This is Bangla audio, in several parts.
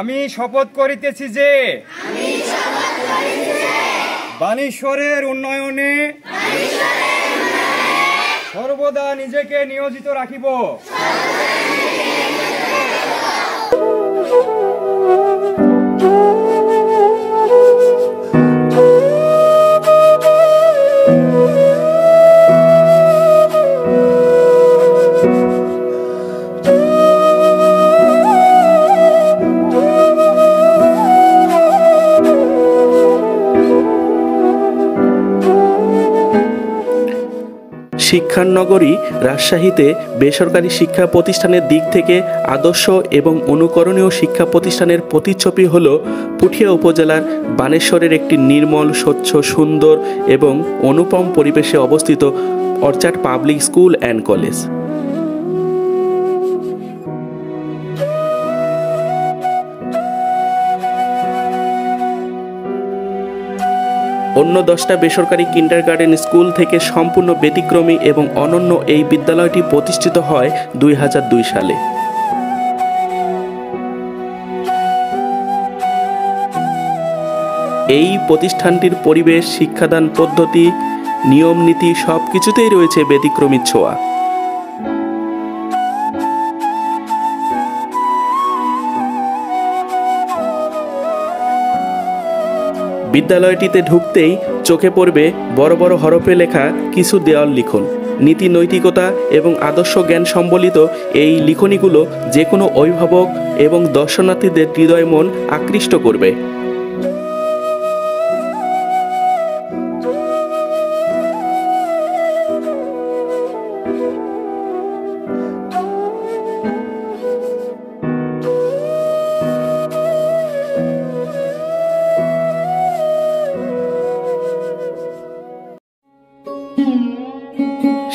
আমি শপথ করিতেছি যে বানেশ্বরের উন্নয়নে সর্বদা নিজেকে নিয়োজিত রাখিব। শিক্ষার নগরী রাজশাহীতে বেসরকারি শিক্ষা প্রতিষ্ঠানের দিক থেকে আদর্শ এবং অনুকরণীয় শিক্ষা প্রতিষ্ঠানের প্রতিচ্ছবি হল পুঠিয়া উপজেলার বানেশ্বরের একটি নির্মল, স্বচ্ছ, সুন্দর এবং অনুপম পরিবেশে অবস্থিত orchard public school and college. অন্য 10টা বেসরকারি কিন্ডারগার্টেন স্কুল থেকে সম্পূর্ণ ব্যতিক্রমী এবং অনন্য এই বিদ্যালয়টি প্রতিষ্ঠিত হয় 2002 সালে। এই প্রতিষ্ঠানটির পরিবেশ, শিক্ষাদান পদ্ধতি, নিয়ম নীতি সবকিছুতেই রয়েছে ব্যতিক্রমী ছোঁয়া। বিদ্যালয়টিতে ঢুকতেই চোখে পড়বে বড় বড় হরফে লেখা কিছু দেওয়াল লিখন। নীতি, নৈতিকতা এবং আদর্শ জ্ঞান সম্বলিত এই লিখনিগুলো যে কোনো অভিভাবক এবং দর্শনার্থীদের হৃদয় মন আকৃষ্ট করবে।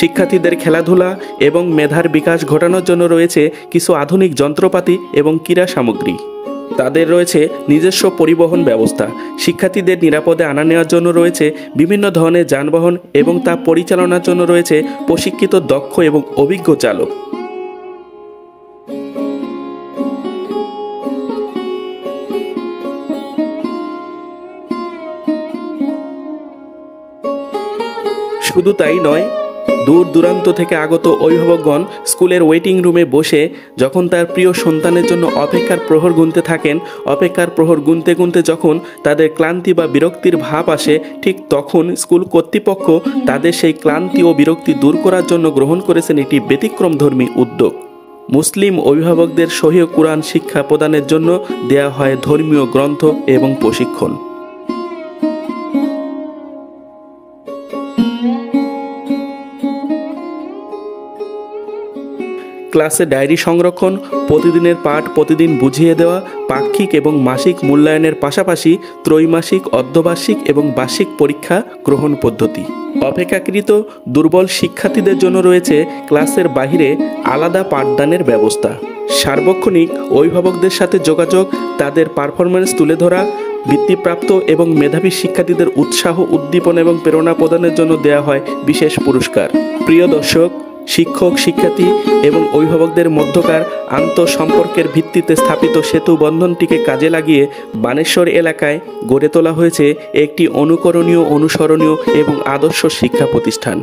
শিক্ষার্থীদের খেলাধুলা এবং মেধার বিকাশ ঘটানোর জন্য রয়েছে কিছু আধুনিক যন্ত্রপাতি এবং ক্রীড়া সামগ্রী। তাদের রয়েছে নিজস্ব পরিবহন ব্যবস্থা। শিক্ষার্থীদের নিরাপদে আনা নেওয়ার জন্য রয়েছে বিভিন্ন ধরনের যানবাহন এবং তা পরিচালনার জন্য রয়েছে প্রশিক্ষিত, দক্ষ এবং অভিজ্ঞ চালক। শুধু তাই নয়, দূর দূরান্ত থেকে আগত অভিভাবকগণ স্কুলের ওয়েটিং রুমে বসে যখন তার প্রিয় সন্তানের জন্য অপেক্ষার প্রহর গুনতে থাকেন, অপেক্ষার প্রহর গুনতে গুনতে যখন তাদের ক্লান্তি বা বিরক্তির ভাব আসে, ঠিক তখন স্কুল কর্তৃপক্ষ তাদের সেই ক্লান্তি ও বিরক্তি দূর করার জন্য গ্রহণ করেছেন একটি ব্যতিক্রমধর্মী উদ্যোগ। মুসলিম অভিভাবকদের সহিহ কুরআন শিক্ষা প্রদানের জন্য দেয়া হয় ধর্মীয় গ্রন্থ এবং প্রশিক্ষণ। ক্লাসে ডায়েরি সংরক্ষণ, প্রতিদিনের পাঠ প্রতিদিন বুঝিয়ে দেওয়া, পাক্ষিক এবং মাসিক মূল্যায়নের পাশাপাশি ত্রৈমাসিক, অর্ধবার্ষিক এবং বার্ষিক পরীক্ষা গ্রহণ পদ্ধতি। অপেক্ষাকৃত দুর্বল শিক্ষার্থীদের জন্য রয়েছে ক্লাসের বাইরে আলাদা পাঠদানের ব্যবস্থা। সার্বক্ষণিক অভিভাবকদের সাথে যোগাযোগ, তাদের পারফরম্যান্স তুলে ধরা, বৃত্তিপ্রাপ্ত এবং মেধাবী শিক্ষার্থীদের উৎসাহ, উদ্দীপনা এবং প্রেরণা প্রদানের জন্য দেওয়া হয় বিশেষ পুরস্কার। প্রিয় দর্শক, শিক্ষক, শিক্ষার্থী এবং অভিভাবকদের মধ্যকার আন্তঃসম্পর্কের ভিত্তিতে স্থাপিত সেতু বন্ধনটিকে কাজে লাগিয়ে বানেশ্বর এলাকায় গড়ে তোলা হয়েছে একটি অনুকরণীয়, অনুসরণীয় এবং আদর্শ শিক্ষা প্রতিষ্ঠান।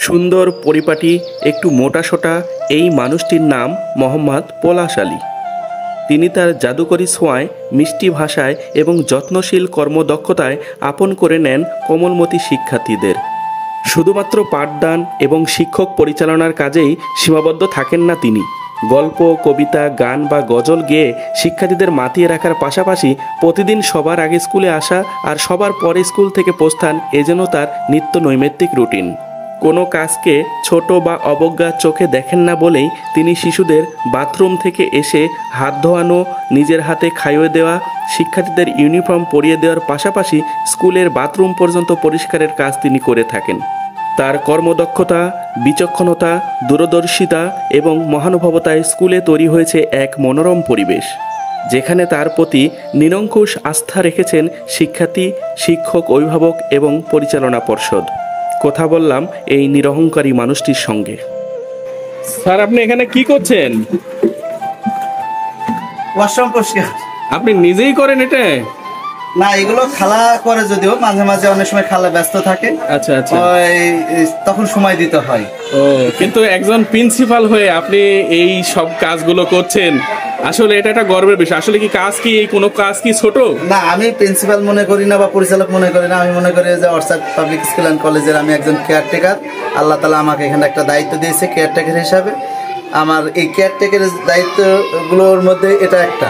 সুন্দর, পরিপাটি, একটু মোটাসোটা এই মানুষটির নাম মোহাম্মদ পলাশ আলী। তিনি তার জাদুকরী ছোঁয়ায়, মিষ্টি ভাষায় এবং যত্নশীল কর্মদক্ষতায় আপন করে নেন কোমলমতি শিক্ষার্থীদের। শুধুমাত্র পাঠদান এবং শিক্ষক পরিচালনার কাজেই সীমাবদ্ধ থাকেন না তিনি। গল্প, কবিতা, গান বা গজল গেয়ে শিক্ষার্থীদের মাতিয়ে রাখার পাশাপাশি প্রতিদিন সবার আগে স্কুলে আসা আর সবার পরে স্কুল থেকে প্রস্থান এ যেন তার নিত্য নৈমিত্তিক রুটিন। কোনো কাজকে ছোট বা অবজ্ঞার চোখে দেখেন না বলেই তিনি শিশুদের বাথরুম থেকে এসে হাত ধোয়ানো, নিজের হাতে খাইয়ে দেওয়া, শিক্ষার্থীদের ইউনিফর্ম পরিয়ে দেওয়ার পাশাপাশি স্কুলের বাথরুম পর্যন্ত পরিষ্কারের কাজ তিনি করে থাকেন। তার কর্মদক্ষতা, বিচক্ষণতা, দূরদর্শিতা এবং মহানুভবতায় স্কুলে তৈরি হয়েছে এক মনোরম পরিবেশ, যেখানে তার প্রতি নিরঙ্কুশ আস্থা রেখেছেন শিক্ষার্থী, শিক্ষক, অভিভাবক এবং পরিচালনা পর্ষদ। কথা বললাম এই নিরহংকারী মানুষটির সঙ্গে। স্যার, আপনি এখানে কি করছেন? ওয়াশরুম পরিষ্কার। আপনি নিজেই করেন এটা? না, এগুলো খালা করে, যদিও মাঝে মাঝে অনেক সময় খালা ব্যস্ত থাকে। আচ্ছা আচ্ছা, তখন সময় দিতে হয়। ও, কিন্তু একজন প্রিন্সিপাল হয়ে আপনি এই সব কাজগুলো করছেন, আসলে এটা একটা গর্বের বিষয়। আসলে কি কোনো কাজ কি ছোট? না, আমি প্রিন্সিপাল মনে করি না বা পরিচালক মনে করি না। আমি মনে করি যে অর্চাড পাবলিক স্কুল অ্যান্ড কলেজের আমি একজন কেয়ারটেকার। আল্লাহ তাআলা আমাকে এখানে একটা দায়িত্ব দিয়েছে কেয়ারটেকার হিসাবে। আমার এই কেয়ারটেকারের দায়িত্বগুলোর মধ্যে এটা একটা।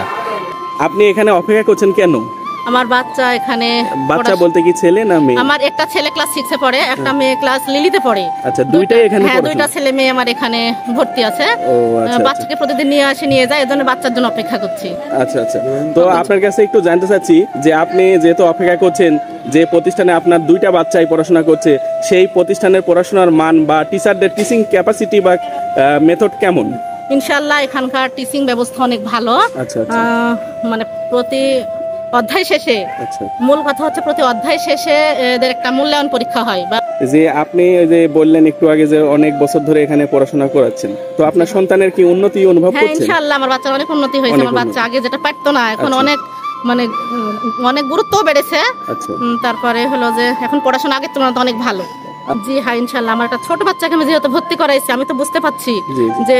আপনি এখানে অপেক্ষা করছেন কেন? আমার বাচ্চা এখানে, বাচ্চা বলতে কি ছেলে না মেয়ে? আমার একটা ছেলে ক্লাস 6 এ পড়ে, একটা মেয়ে ক্লাস লিলিতে পড়ে। আচ্ছা, দুইটাই এখানে পড়ে? হ্যাঁ, দুইটা ছেলে মেয়ে আমার এখানে ভর্তি আছে। বাচ্চাকে প্রতিদিন নিয়ে যায়, এজন্য বাচ্চার জন্য অপেক্ষা করছি। আচ্ছা আচ্ছা, তো আপনার কাছে একটু জানতে চাচ্ছি যে আপনি যেহেতু অপেক্ষা করছেন, যে প্রতিষ্ঠানে আপনার দুইটা বাচ্চাই পড়াশোনা করছে, সেই প্রতিষ্ঠানের পড়াশোনার মান বা টিচারদের টিচিং ক্যাপাসিটি বা মেথড কেমন? ইনশাআল্লাহ এখানকার টিচিং ব্যবস্থা অনেক ভালো। আচ্ছা আচ্ছা, মানে প্রতি অধ্যায় শেষে, মূল কথা হচ্ছে প্রতি অধ্যায় শেষে এদের একটা মূল্যায়ন পরীক্ষা হয়। যে আপনি যে বললেন একটু আগে যে অনেক বছর ধরে এখানে পড়াশোনা করাচ্ছেন, তো আপনার সন্তানের কি উন্নতি অনুভব করছেন? হ্যাঁ, ইনশাআল্লাহ আমার বাচ্চার অনেক উন্নতি হয়েছে। আমার বাচ্চা আগে যেটা পারতো না, এখন অনেক অনেক গুরুত্ব বেড়েছে। তারপরে হলো যে এখন পড়াশোনা আগের তুলনায় অনেক ভালো। জি হ্যাঁ, ইনশাআল্লাহ। আমার একটা ছোট বাচ্চাকে আমি যেহেতু ভর্তি করাইছি, আমি তো বুঝতে পারছি যে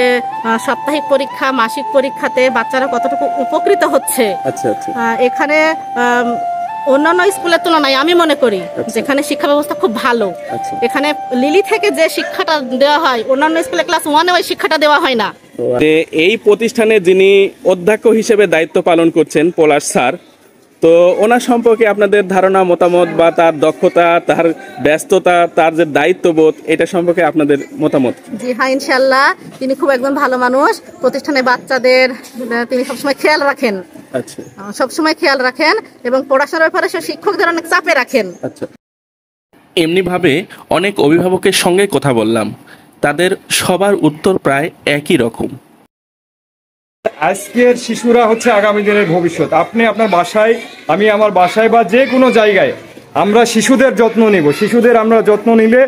সাপ্তাহিক পরীক্ষা, মাসিক পরীক্ষাতে বাচ্চারা কতটুকু উপকৃত হচ্ছে। এখানে অন্যান্য স্কুলের তুলনায় আমি মনে করি যেখানে শিক্ষা ব্যবস্থা খুব ভালো। এখানে লিলি থেকে যে শিক্ষাটা দেওয়া হয়, অন্যান্য স্কুলে ক্লাস 1 এ ওই শিক্ষাটা দেওয়া হয় না। এই প্রতিষ্ঠানে যিনি অধ্যক্ষ হিসেবে দায়িত্ব পালন করছেন, পলাশ স্যার, তো ওনার সম্পর্কে আপনাদের ধারণা, মতামত বা তার দক্ষতা, তার ব্যস্ততা, তার যে দায়িত্ববোধ, এটা সম্পর্কে আপনাদের মতামত? জি হ্যাঁ, ইনশাআল্লাহ তিনি খুব একজন ভালো মানুষ। প্রতিষ্ঠানে বাচ্চাদের তিনি সবসময় খেয়াল রাখেন। আচ্ছা, সবসময় খেয়াল রাখেন এবং পড়াশোনার ব্যাপারে শিক্ষকদের অনেক চাপে রাখেন। আচ্ছা, এমনিভাবে অনেক অভিভাবকের সঙ্গে কথা বললাম, তাদের সবার উত্তর প্রায় একই রকম। আজকের শিশুরা হচ্ছে আগামী দিনের ভবিষ্যৎ। আপনি আপনার বাসায়, আমি আমার বাসায় বা যে কোনো জায়গায় আমরা শিশুদের যত্ন নিব। শিশুদের আমরা যত্ন নিলে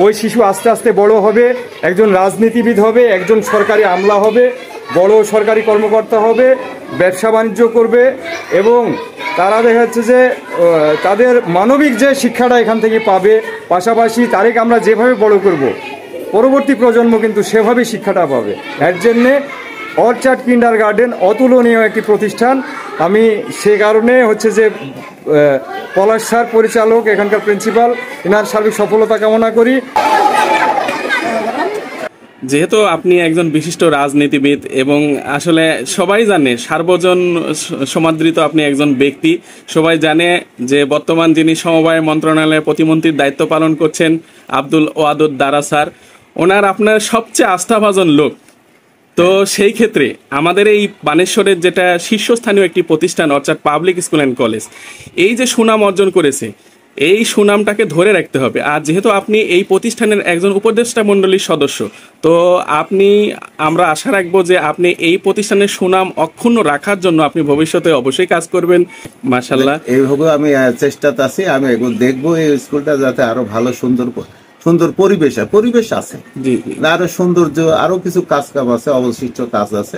ওই শিশু আস্তে আস্তে বড় হবে, একজন রাজনীতিবিদ হবে, একজন সরকারি আমলা হবে, বড় সরকারি কর্মকর্তা হবে, ব্যবসা বাণিজ্য করবে এবং তারা দেখা যাচ্ছে যে তাদের মানবিক যে শিক্ষাটা এখান থেকে পাবে, পাশাপাশি তাদেরকে আমরা যেভাবে বড় করব, পরবর্তী প্রজন্ম কিন্তু সেভাবেই শিক্ষাটা পাবে। এর জন্যে অর্চাড কিন্ডারগার্টেন অতুলনীয় একটি প্রতিষ্ঠান। আমি সে কারণে হচ্ছে যে পলাশ স্যার পরিচালক, এখানকার প্রিন্সিপাল, এনার সার্বিক সফলতা কামনা করি। যেহেতু আপনি একজন বিশিষ্ট রাজনীতিবিদ এবং আসলে সবাই জানে, সার্বজন সমাদৃত আপনি একজন ব্যক্তি, সবাই জানে যে বর্তমান যিনি সমবায় মন্ত্রণালয়ের প্রতিমন্ত্রীর দায়িত্ব পালন করছেন আব্দুল ওয়াদুদ দারা স্যার, ওনার আপনার সবচেয়ে আস্থাভাজন লোক। তো সেই ক্ষেত্রে আমাদের এই বানেশ্বরের যেটা শীর্ষস্থানীয় একটি প্রতিষ্ঠান orchard public school and college, এই যে সুনাম অর্জন করেছে, এই সুনামটাকে ধরে রাখতে হবে। আর যেহেতু আপনি এই প্রতিষ্ঠানের একজন উপদেষ্টা মণ্ডলীর সদস্য, তো আমরা আশা রাখবো যে আপনি এই প্রতিষ্ঠানের সুনাম অক্ষুণ্ণ রাখার জন্য আপনি ভবিষ্যতে অবশ্যই কাজ করবেন। মাশাআল্লাহ, এইভাবে আমি চেষ্টাতে আছি। আমি এগুলো দেখবো এই স্কুলটা যাতে আরো ভালো সুন্দর পরিবেশ আছে, আরো সৌন্দর্য, আরো কিছু কাজ আছে, অবশিষ্ট কাজ আছে।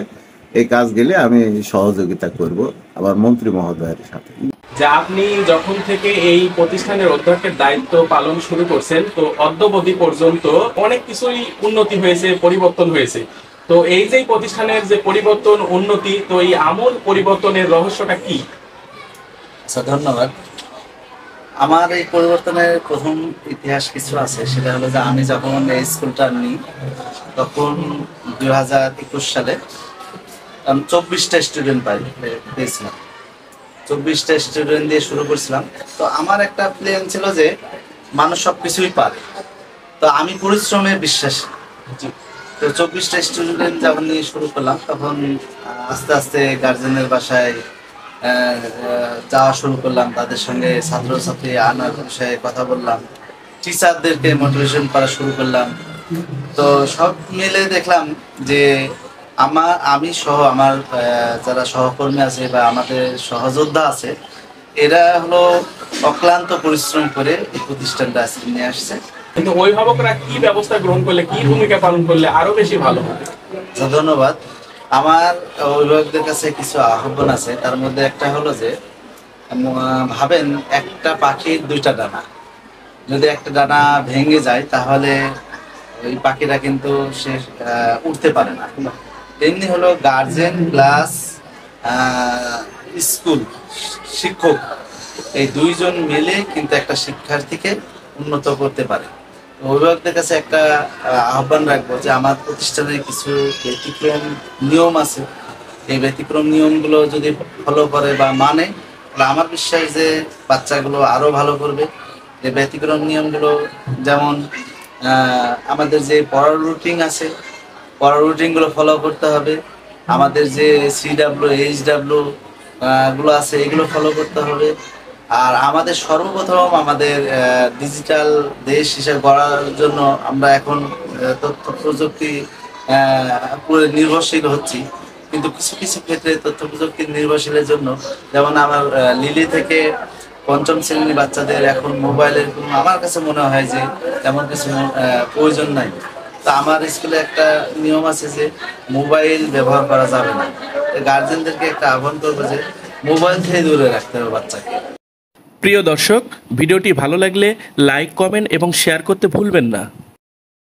এই কাজ গেলে আমি সহযোগিতা করব আমার মন্ত্রী মহোদয়ের সাথে। যে আপনি যখন থেকে এই প্রতিষ্ঠানের অধ্যক্ষের দায়িত্ব পালন শুরু করছেন, তো অদ্যাবধি পর্যন্ত অনেক কিছুই উন্নতি হয়েছে, পরিবর্তন হয়েছে। তো এই যে প্রতিষ্ঠানের যে পরিবর্তন উন্নতি, তো এই আমূল পরিবর্তনের রহস্যটা কি? আচ্ছা, ধন্যবাদ। আমার এই পরিবর্তনের প্রথম ইতিহাস কিছু আছে। সেটা হলো যে আমি যখন এই স্কুলটা নিই তখন 2021 সালে আমি 24টা স্টুডেন্ট পেয়েছিলাম। 24টা স্টুডেন্ট দিয়ে শুরু করছিলাম। তো আমার একটা প্ল্যান ছিল যে মানুষ সব কিছুই পারে, তো আমি পরিশ্রমে বিশ্বাসী। তো 24টা স্টুডেন্ট যখন নিয়ে শুরু করলাম তখন আস্তে আস্তে গার্জেনের বাসায় যাওয়া শুরু করলাম, তাদের সঙ্গে ছাত্রছাত্রী আনার বিষয়ে কথা বললাম, টিচারদেরকে মোটিভেশন করা শুরু করলাম। তো সব মিলে দেখলাম যে আমি সহ আমার যারা সহকর্মী আছে বা আমাদের সহযোদ্ধা আছে, এরা হলো অক্লান্ত পরিশ্রম করে এই প্রতিষ্ঠানটা আজকে নিয়ে আসছে। কিন্তু অভিভাবকরা কি ব্যবস্থা গ্রহণ করলে, কি ভূমিকা পালন করলে আরো বেশি ভালো হবে? ধন্যবাদ। আমার অভিভাবকদের কাছে কিছু আহ্বান আছে। তার মধ্যে একটা হলো যে ভাবেন একটা পাখির 2টা ডানা, যদি একটা ডানা ভেঙে যায় তাহলে ওই পাখিটা কিন্তু সে উঠতে পারে না। তেমনি হলো গার্জেন প্লাস স্কুল শিক্ষক, এই 2 জন মিলে কিন্তু একটা শিক্ষার্থীকে উন্নত করতে পারে। অভিভাবকদের কাছে একটা আহ্বান রাখবো যে আমার প্রতিষ্ঠানের কিছু ব্যতিক্রম নিয়ম আছে, এই ব্যতিক্রম নিয়মগুলো যদি ফলো করে বা মানে, তাহলে আমার বিশ্বাস যে বাচ্চাগুলো আরো ভালো করবে। যে ব্যতিক্রম নিয়মগুলো যেমন আমাদের যে পড়ার রুটিন আছে, পড়ার রুটিনগুলো ফলো করতে হবে। আমাদের যে CW HW গুলো আছে এগুলো ফলো করতে হবে। আর আমাদের সর্বপ্রথম আমাদের ডিজিটাল দেশ হিসেবে গড়ার জন্য আমরা এখন তথ্য প্রযুক্তি পুরো নির্ভরশীল হচ্ছি, কিন্তু কিছু কিছু ক্ষেত্রে তথ্য প্রযুক্তির নির্ভরশীলের জন্য, যেমন আমার লিলি থেকে 5ম শ্রেণীর বাচ্চাদের এখন মোবাইলের কোনো আমার কাছে মনে হয় যে তেমন কিছু প্রয়োজন নাই। তো আমার স্কুলে একটা নিয়ম আছে যে মোবাইল ব্যবহার করা যাবে না। গার্জেনদেরকে একটা আহ্বান করবো যে মোবাইল থেকে দূরে রাখতে হবে বাচ্চাকে। প্রিয় দর্শক, ভিডিওটি ভালো লাগলে লাইক, কমেন্ট এবং শেয়ার করতে ভুলবেন না।